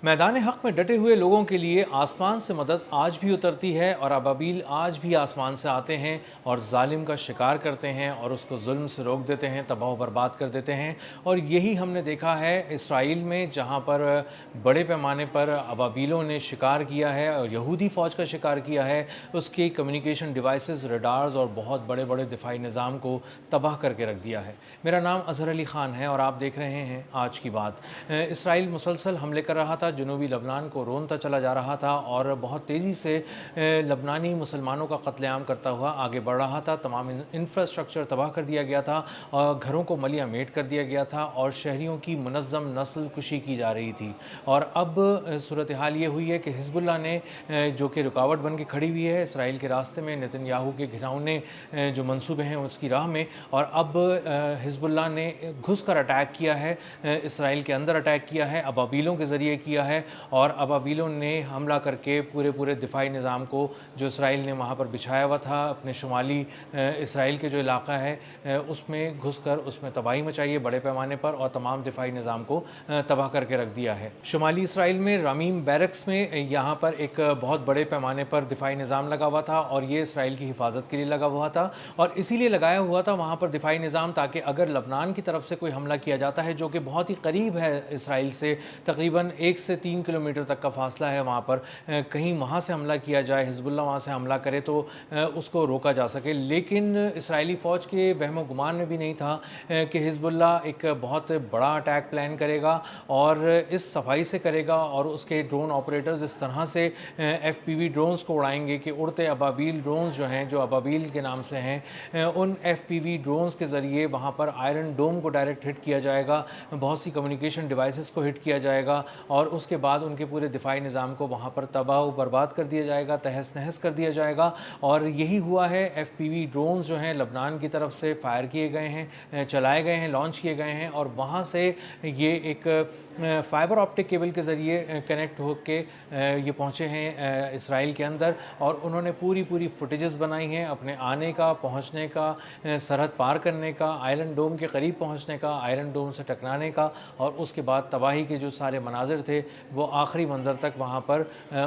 मैदान हक में डटे हुए लोगों के लिए आसमान से मदद आज भी उतरती है और अबाबील आज भी आसमान से आते हैं और जालिम का शिकार करते हैं और उसको जुल्म से रोक देते हैं, तबाह बर्बाद कर देते हैं। और यही हमने देखा है इसराइल में, जहाँ पर बड़े पैमाने पर अबाबीलों ने शिकार किया है और यहूदी फ़ौज का शिकार किया है। उसके कम्युनिकेशन डिवाइसेस, रडार्स और बहुत बड़े बड़े दिफाई निज़ाम को तबाह करके रख दिया है। मेरा नाम अज़हर अली ख़ान है और आप देख रहे हैं आज की बात। इसराइल मुसलसल हमले कर रहा था, जनूबी लबनान को रोनता चला जा रहा था और बहुत तेज़ी से लबनानी मुसलमानों का कत्लेआम करता हुआ आगे बढ़ रहा था। तमाम इंफ्रास्ट्रक्चर तबाह कर दिया गया था और घरों को मलिया मेट कर दिया गया था और शहरियों की मुनज़्ज़म नस्ल कुशी की जा रही थी। और अब सूरत हाल ये हुई है कि हिज़्बुल्लाह ने, जो कि रुकावट बन के खड़ी हुई है इसराइल के रास्ते में, नेतन्याहू के घिनौने जो मंसूबे हैं उसकी राह में, और अब हिज़्बुल्लाह ने घुस कर अटैक किया है, इसराइल के अंदर अटैक किया है, अबाबीलों के ज़रिए किया है। और अबाबीलों ने हमला करके पूरे दिफाई निज़ाम को जो इसराइल ने वहाँ पर बिछाया हुआ था अपने शुमाली इसराइल के जो इलाका है उसमें घुस कर उसमें तबाही मचाई है बड़े पैमाने पर और तमाम दिफाई निज़ाम को तबाह करके रख दिया है। शुमाली इसराइल में रामीम बैरक्स में यहाँ पर एक बहुत बड़े पैमाने पर दिफाई निज़ाम लगा हुआ था और ये इसराइल की हिफाजत के लिए लगा हुआ था और इसीलिए लगाया हुआ था वहाँ पर दिफाई निज़ाम, ताकि अगर लबनान की तरफ से कोई हमला किया जाता है, जो कि बहुत ही करीब है इसराइल से, तकरीबन 1 से 3 किलोमीटर तक का फासला है वहाँ पर, कहीं वहाँ से हमला किया जाए, हिज़्बुल्लाह वहाँ से हमला करे तो उसको रोका जा सके। लेकिन इसराइली फ़ौज के वहमो गुमान में भी नहीं था कि हिज़्बुल्लाह एक बहुत बड़ा अटैक प्लान करेगा और इस सफाई से करेगा और उसके ड्रोन ऑपरेटर्स इस तरह से FPV ड्रोन्स को उड़ाएंगे कि उड़ते अबाबील ड्रोन्स जो हैं, जो अबाबील के नाम से हैं, उन FPV ड्रोन्स के ज़रिए वहाँ पर आयरन डोम को डायरेक्ट हिट किया जाएगा, बहुत सी कम्युनिकेशन डिवाइसेस को हिट किया जाएगा और उसके बाद उनके पूरे दिफाई निज़ाम को वहाँ पर तबाह बर्बाद कर दिया जाएगा, तहस नहस कर दिया जाएगा। और यही हुआ है। FPV ड्रोन्स जो हैं लबनान की तरफ से फायर किए गए हैं, चलाए गए हैं, लॉन्च किए गए हैं और वहाँ से ये एक फाइबर ऑप्टिक केबल के ज़रिए कनेक्ट होके ये पहुँचे हैं इसराइल के अंदर और उन्होंने पूरी फुटेजेस बनाई हैं अपने आने का, पहुँचने का, सरहद पार करने का, आयरन डोम के करीब पहुँचने का, आयरन डोम से टकराने का और उसके बाद तबाही के जो सारे मनाजिर थे वो आखिरी मंज़र तक वहाँ पर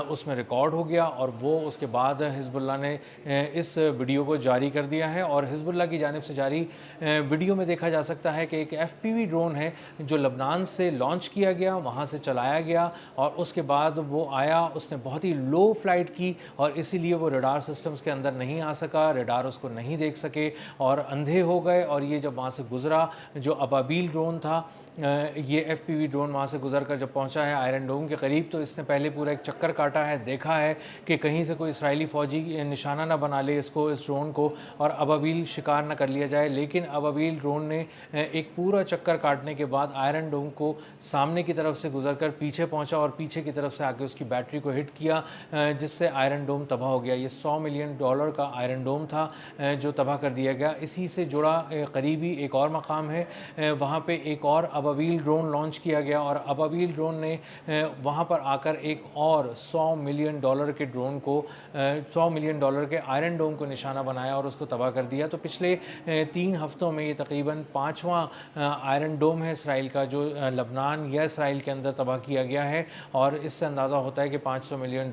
उसमें रिकॉर्ड हो गया। और वो उसके बाद हिज़्बुल्लाह ने इस वीडियो को जारी कर दिया है और हिज़्बुल्लाह की जानिब से जारी वीडियो में देखा जा सकता है कि एक FPV ड्रोन है जो लबनान से लॉन्च किया गया, वहाँ से चलाया गया और उसके बाद वो आया, उसने बहुत ही लो फ्लाइट की और इसीलिए वो रडार सिस्टम्स के अंदर नहीं आ सका, रडार उसको नहीं देख सके और अंधे हो गए। और ये जब वहाँ से गुज़रा, जो अबाबील ड्रोन था, ये FPV ड्रोन वहाँ से गुजर कर जब पहुँचा है आयरन डोम के करीब, तो इसने पहले पूरा एक चक्कर काटा है, देखा है कि कहीं से कोई इसराइली फ़ौजी निशाना ना बना ले इसको, इस ड्रोन को, और अबाबील शिकार ना कर लिया जाए। लेकिन अबाबील ड्रोन ने एक पूरा चक्कर काटने के बाद आयरन डोम को सामने की तरफ से गुजर कर पीछे पहुँचा और पीछे की तरफ से आके उसकी बैटरी को हिट किया, जिससे आयरन डोम तबाह हो गया। ये $100 मिलियन का आयरन डोम था जो तबाह कर दिया गया। इसी से जुड़ा करीबी एक और मकाम है, वहाँ पर एक और अबाबील ड्रोन लॉन्च किया गया और अबाबील ड्रोन ने वहाँ पर आकर एक और $100 मिलियन के ड्रोन को, $100 मिलियन के आयरन डोम को निशाना बनाया और उसको तबाह कर दिया। तो पिछले 3 हफ्तों में ये तकरीबन 5वां आयरन डोम है इसराइल का जो लबनान या इसराइल के अंदर तबाह किया गया है और इससे अंदाज़ा होता है कि $500 मिलियन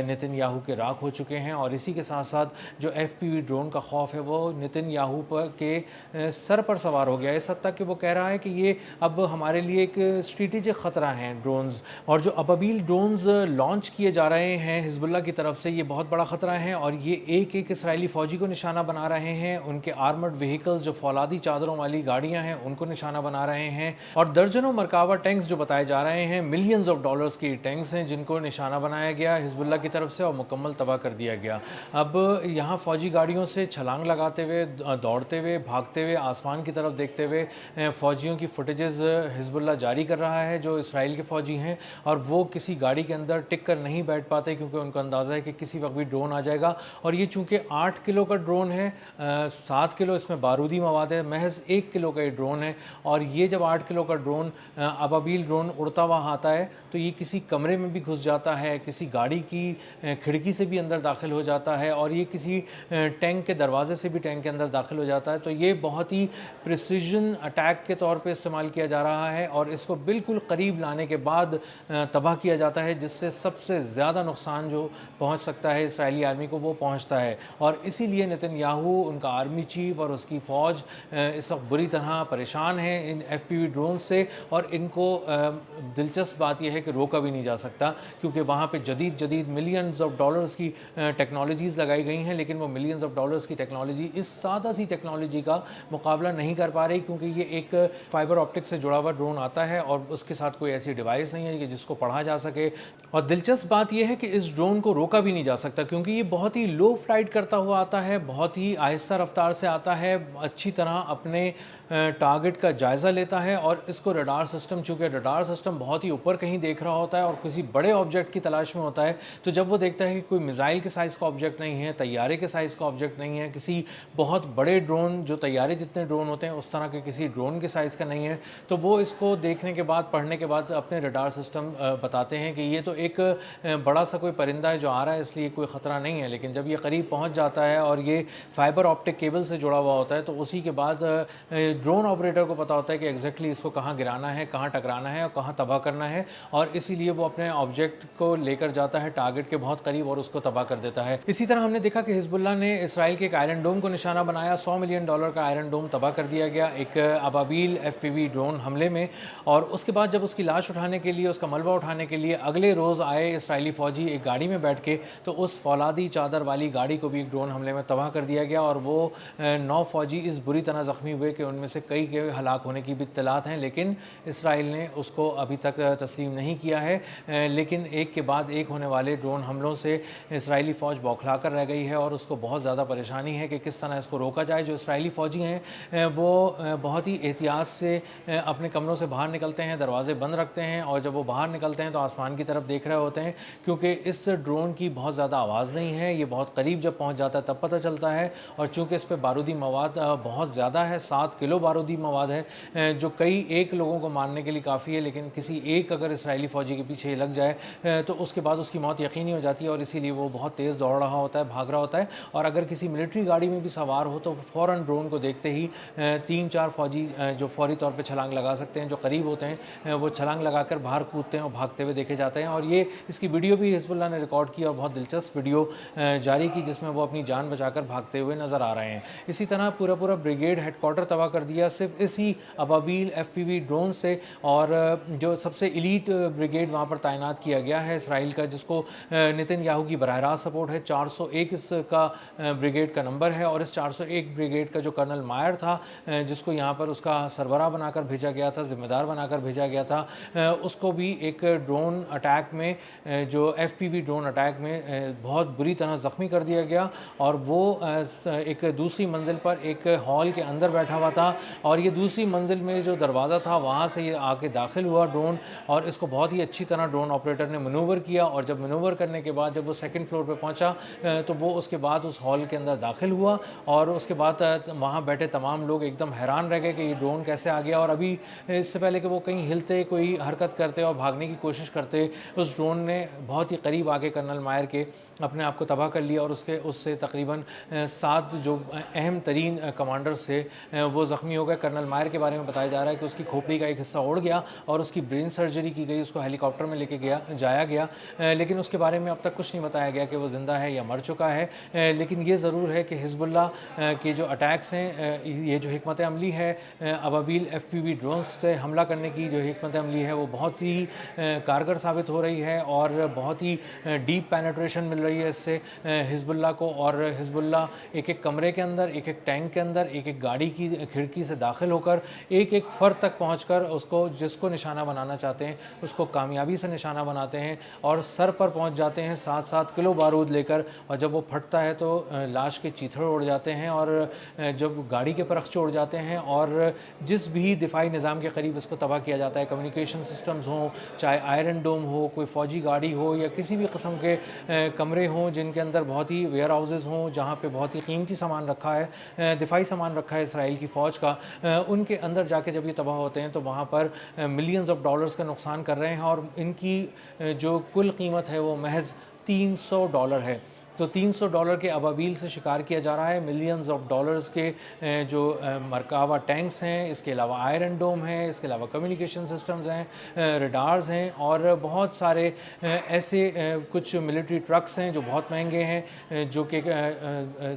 नेतन्याहू के राख हो चुके हैं। और इसी के साथ साथ जो FPV ड्रोन का खौफ है वो नेतन्याहू के सर पर सवार हो गया है, इस हद तक कि वो कह रहा है कि ये अब हमारे लिए एक स्ट्रेटेजिक ख़तरा है ड्रोन्स। और जो अबाबील ड्रोन्स लॉन्च किए जा रहे हैं हिज़्बुल्लाह की तरफ से, ये बहुत बड़ा ख़तरा है और ये एक इसराइली फ़ौजी को निशाना बना रहे हैं, उनके आर्मर्ड व्हीकल्स जो फौलादी चादरों वाली गाड़ियाँ हैं उनको निशाना बना रहे हैं और दर्जनों मरकाबा टैंक्स जो बताए जा रहे हैं, मिलियंस ऑफ डॉलर्स की टैंक्स हैं जिनको निशाना बनाया गया हिज़्बुल्लाह की तरफ से और मुकम्मल तबाह कर दिया गया। अब यहाँ फ़ौजी गाड़ियों से छलांग लगाते हुए, दौड़ते हुए, भागते हुए, आसमान की तरफ देखते हुए फ़ौजियों की फुटेजेस हिज़्बुल्लाह जारी कर रहा है जो इसराइल के फ़ौजी हैं और वो किसी गाड़ी के अंदर टिक कर नहीं बैठ पाते क्योंकि उनको अंदाज़ा है कि किसी वक्त भी ड्रोन आ जाएगा। और ये चूँकि 8 किलो का ड्रोन है, 7 किलो इसमें बारूदी मवाद है, महज 1 किलो का ये ड्रोन है। और ये जब 8 किलो का ड्रोन, अबाबील ड्रोन उड़ता हुआ आता है तो ये किसी कमरे में भी घुस जाता है, किसी गाड़ी की खिड़की से भी अंदर दाखिल हो जाता है और ये किसी टैंक के दरवाजे से भी टैंक के अंदर दाखिल हो जाता है। तो ये बहुत ही प्रिसीजन अटैक के तौर पे इस्तेमाल استعمال किया जा रहा है और इसको बिल्कुल करीब लाने के बाद तबाह किया जाता है, जिससे सबसे ज़्यादा नुकसान जो पहुंच सकता है इसराइली आर्मी को वो पहुंचता है। और इसीलिए नेतन्याहू, उनका आर्मी चीफ और उसकी फ़ौज इस वक्त बुरी तरह परेशान है इन FPV ड्रोन से। और इनको दिलचस्प बात यह है कि रोका भी नहीं जा सकता, क्योंकि वहाँ पे जदीद मिलियंस ऑफ डॉलर्स की टेक्नोलॉजीज़ लगाई गई हैं, लेकिन वो मिलियंस ऑफ डॉलर्स की टेक्नोलॉजी इस सादा सी टेक्नोलॉजी का मुकाबला नहीं कर पा रही, क्योंकि ये एक फाइबर ऑप्टिक से जुड़ा हुआ ड्रोन आता है और उसके साथ कोई ऐसी डिवाइस नहीं है कि जिसको पढ़ा जा सके। और दिलचस्प बात यह है कि इस ड्रोन को रोका भी नहीं जा सकता, क्योंकि ये बहुत ही लो फ्लाइट करता हुआ आता है, बहुत ही आहिस्ता रफ्तार से आता है, अच्छी तरह अपने टारगेट का जायज़ा लेता है। और इसको रडार सिस्टम, चूँकि रडार सिस्टम बहुत ही ऊपर कहीं देख रहा होता है और किसी बड़े ऑब्जेक्ट की तलाश में होता है, तो जब वो देखता है कि कोई मिसाइल के साइज़ का ऑब्जेक्ट नहीं है, तैयारे के साइज़ का ऑब्जेक्ट नहीं है, किसी बहुत बड़े ड्रोन जो तैयारे जितने ड्रोन होते हैं उस तरह के किसी ड्रोन के साइज़ का नहीं है, तो वो इसको देखने के बाद, पढ़ने के बाद अपने रडार सिस्टम बताते हैं कि ये तो एक बड़ा सा कोई परिंदा है जो आ रहा है, इसलिए कोई ख़तरा नहीं है। लेकिन जब ये करीब पहुँच जाता है और ये फाइबर ऑप्टिक केबल से जुड़ा हुआ होता है, तो उसी के बाद ड्रोन ऑपरेटर को पता होता है कि एग्जैक्टली इसको कहाँ गिराना है, कहाँ टकराना है और कहाँ तबाह करना है, और इसीलिए वो अपने ऑब्जेक्ट को लेकर जाता है टारगेट के बहुत करीब और उसको तबाह कर देता है। इसी तरह हमने देखा कि हिजबुल्लाह ने इसराइल के एक आयरन डोम को निशाना बनाया। $100 मिलियन का आयरन डोम तबाह कर दिया गया एक अबाबील FPV ड्रोन हमले में। और उसके बाद जब उसकी लाश उठाने के लिए, उसका मलबा उठाने के लिए अगले रोज़ आए इसराइली फ़ौजी एक गाड़ी में बैठ के, तो उस फौलादी चादर वाली गाड़ी को भी एक ड्रोन हमले में तबाह कर दिया गया। और वो 9 फ़ौजी इस बुरी तरह ज़ख्मी हुए कि उनमें से कई के हलाक होने की भी इत्तलात हैं, लेकिन इसराइल ने उसको अभी तक तस्लीम नहीं किया है। लेकिन एक के बाद एक होने वाले ड्रोन हमलों से इसराइली फ़ौज बौखला कर रह गई है और उसको बहुत ज़्यादा परेशानी है कि किस तरह इसको रोका जाए। जो इसराइली फ़ौजी हैं वो बहुत ही एहतियात से अपने कमरों से बाहर निकलते हैं, दरवाजे बंद रखते हैं, और जब वो बाहर निकलते हैं तो आसमान की तरफ देख रहे होते हैं, क्योंकि इस ड्रोन की बहुत ज़्यादा आवाज़ नहीं है। ये बहुत करीब जब पहुँच जाता है तब पता चलता है। और चूँकि इस पर बारूदी मवाद बहुत ज़्यादा है, 7 किलो बारूदी मवाद है, जो कई एक लोगों को मारने के लिए काफ़ी है, लेकिन किसी एक अगर इसराइली फ़ौजी के पीछे लग जाए तो उसके बाद उसकी मौत यकीनी हो जाती है। और इसीलिए वो बहुत तेज़ दौड़ रहा होता है, भाग रहा होता है। और अगर किसी मिलिट्री गाड़ी में भी सवार हो तो फ़ौरन ड्रोन को देखते ही 3-4 फ़ौजी जो फौरी तौर पे छलांग लगा सकते हैं, जो करीब होते हैं, वो छलांग लगाकर बाहर कूदते हैं और भागते हुए देखे जाते हैं। और ये इसकी वीडियो भी हिजबुल्लाह ने रिकॉर्ड की और बहुत दिलचस्प वीडियो जारी की, जिसमें वो अपनी जान बचाकर भागते हुए नज़र आ रहे हैं। इसी तरह पूरा ब्रिगेड हेडक्वार्टर तबाह कर दिया सिर्फ इसी अबाबील FPV ड्रोन से। और जो सबसे इलीट ब्रिगेड वहाँ पर तैनात किया गया है इसराइल का, जिसको नेतन्याहू की बराह रास्त सपोर्ट है, 401 इसका ब्रिगेड का नंबर है। और इस 401 ब्रिगेड का जो कर्नल मायर था, जिसको यहाँ पर उसका सरबराह बनाकर भेजा गया था, ज़िम्मेदार बनाकर भेजा गया था, उसको भी एक ड्रोन अटैक में, जो FPV ड्रोन अटैक में बहुत बुरी तरह ज़ख्मी कर दिया गया। और वो एक दूसरी मंजिल पर एक हॉल के अंदर बैठा हुआ था, और ये दूसरी मंजिल में जो दरवाज़ा था वहाँ से ये आके दाखिल हुआ ड्रोन, और इसको बहुत ही अच्छी तरह ड्रोन ऑपरेटर ने मनूवर किया। और जब मनूवर करने के बाद जब वो सेकंड फ्लोर पे पहुँचा तो वो उसके बाद उस हॉल के अंदर दाखिल हुआ, और उसके बाद वहाँ बैठे तमाम लोग एकदम हैरान रह गए कि ये ड्रोन कैसे आ गया। और अभी इससे पहले कि वो कहीं हिलते, कोई हरकत करते और भागने की कोशिश करते, उस ड्रोन ने बहुत ही करीब आके कर्नल मायर के अपने आप को तबाह कर लिया। और उससे तकरीबन 7 जो अहम तरीन कमांडर्स थे वो ज़ख्मी हो गए। कर्नल मायर के बारे में बताया जा रहा है कि उसकी खोपड़ी का एक हिस्सा उड़ गया और उसकी ब्रेन सर्जरी की गई, उसको हेलीकॉप्टर में लेके जाया गया, लेकिन उसके बारे में अब तक कुछ नहीं बताया गया कि वो ज़िंदा है या मर चुका है। लेकिन ये ज़रूर है कि हिजबुल्लाह के जो अटैक्स हैं, ये जो हिकमत अमली है अबाबील FPV ड्रोन्स से हमला करने की जो हिकमत अमली है, वो बहुत ही कारगर साबित हो रही है और बहुत ही डीप पेनिट्रेशन मिल रही है इससे हिजबुल्लाह को। और हिजबुल्लाह एक कमरे के अंदर, एक टैंक के अंदर, एक गाड़ी की खिड़की से दाखिल होकर एक फ़र्द तक पहुंचकर उसको, जिसको निशाना बनाना चाहते हैं, उसको कामयाबी से निशाना बनाते हैं और सर पर पहुंच जाते हैं 7-7 किलो बारूद लेकर। और जब वो फटता है तो लाश के चीथड़े उड़ जाते हैं और जब गाड़ी के परखचे उड़ जाते हैं, और जिस भी दिफाई निज़ाम के करीब इसको तबाह किया जाता है, कम्युनिकेशन सिस्टम्स हों, चाहे आयरन डोम हो, कोई फ़ौजी गाड़ी हो, या किसी भी किस्म के कमरे हों जिनके अंदर बहुत ही वेयर हाउसेज़ हों जहाँ पे बहुत ही कीमती सामान रखा है, दिफाई सामान रखा है इसराइल की फ़ौज का, उनके अंदर जाके जब ये तबाह होते हैं तो वहाँ पर मिलियंस ऑफ डॉलर्स का नुकसान कर रहे हैं। और इनकी जो कुल कीमत है वो महज $300 है। तो $300 के अबाबील से शिकार किया जा रहा है, मिलियंस ऑफ डॉलर्स के जो मरकावा टैंक्स हैं, इसके अलावा आयरन डोम है, इसके अलावा कम्युनिकेशन सिस्टम्स हैं, रडार्स हैं और बहुत सारे ऐसे कुछ मिलिट्री ट्रक्स हैं जो बहुत महंगे हैं, जो कि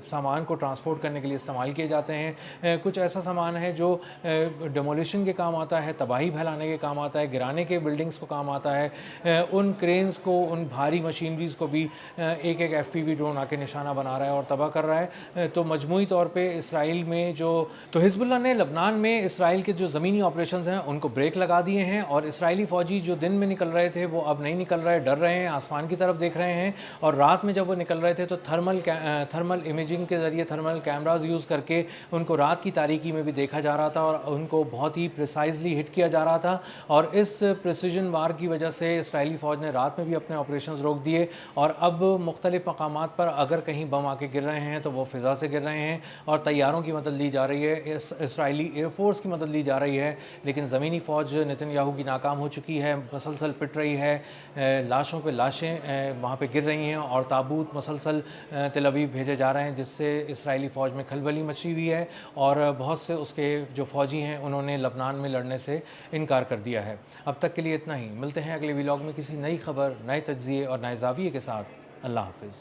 सामान को ट्रांसपोर्ट करने के लिए इस्तेमाल किए जाते हैं। कुछ ऐसा सामान है जो डिमोलिशन के काम आता है, तबाही फैलाने के काम आता है, गिराने के बिल्डिंग्स को काम आता है। उन क्रेन्स को, उन भारी मशीनरीज़ को भी एक एक FPV ड्रोन आके निशाना बना रहा है और तबाह कर रहा है। तो मजमूई तौर पे इसराइल में तो हिजबुल्लाह ने लबनान में इसराइल के जो ज़मीनी ऑपरेशंस हैं उनको ब्रेक लगा दिए हैं और इसराइली फ़ौजी जो दिन में निकल रहे थे वो अब नहीं निकल रहे, डर रहे हैं, आसमान की तरफ देख रहे हैं। और रात में जब वो निकल रहे थे तो थर्मल इमेजिंग के ज़रिए, थर्मल कैमराज यूज़ करके उनको रात की तारीकी में भी देखा जा रहा था और उनको बहुत ही प्रिसाइजली हिट किया जा रहा था। और इस प्रिसीजन वार की वजह से इसराइली फ़ौज ने रात में भी अपने ऑपरेशंस रोक दिए और अब मुख्तलिफ मकामात पर अगर कहीं बम आके गिर रहे हैं तो वो फ़िज़ा से गिर रहे हैं और तैयारों की मदद ली जा रही है, इसराइली एयरफोर्स की मदद ली जा रही है। लेकिन ज़मीनी फ़ौज नेतन्याहू की नाकाम हो चुकी है, मसलसल पिट रही है, लाशों पे लाशें वहाँ पे गिर रही हैं और ताबूत मसलसल तेल अवीव भेजे जा रहे हैं, जिससे इसराइली फ़ौज में खलबली मची हुई है और बहुत से उसके जो फ़ौजी हैं उन्होंने लबनान में लड़ने से इनकार कर दिया है। अब तक के लिए इतना ही। मिलते हैं अगले व्लॉग में किसी नई खबर, नए तज्ज़िये और नए ज़ाविये के साथ। अल्लाह हाफ़िज़।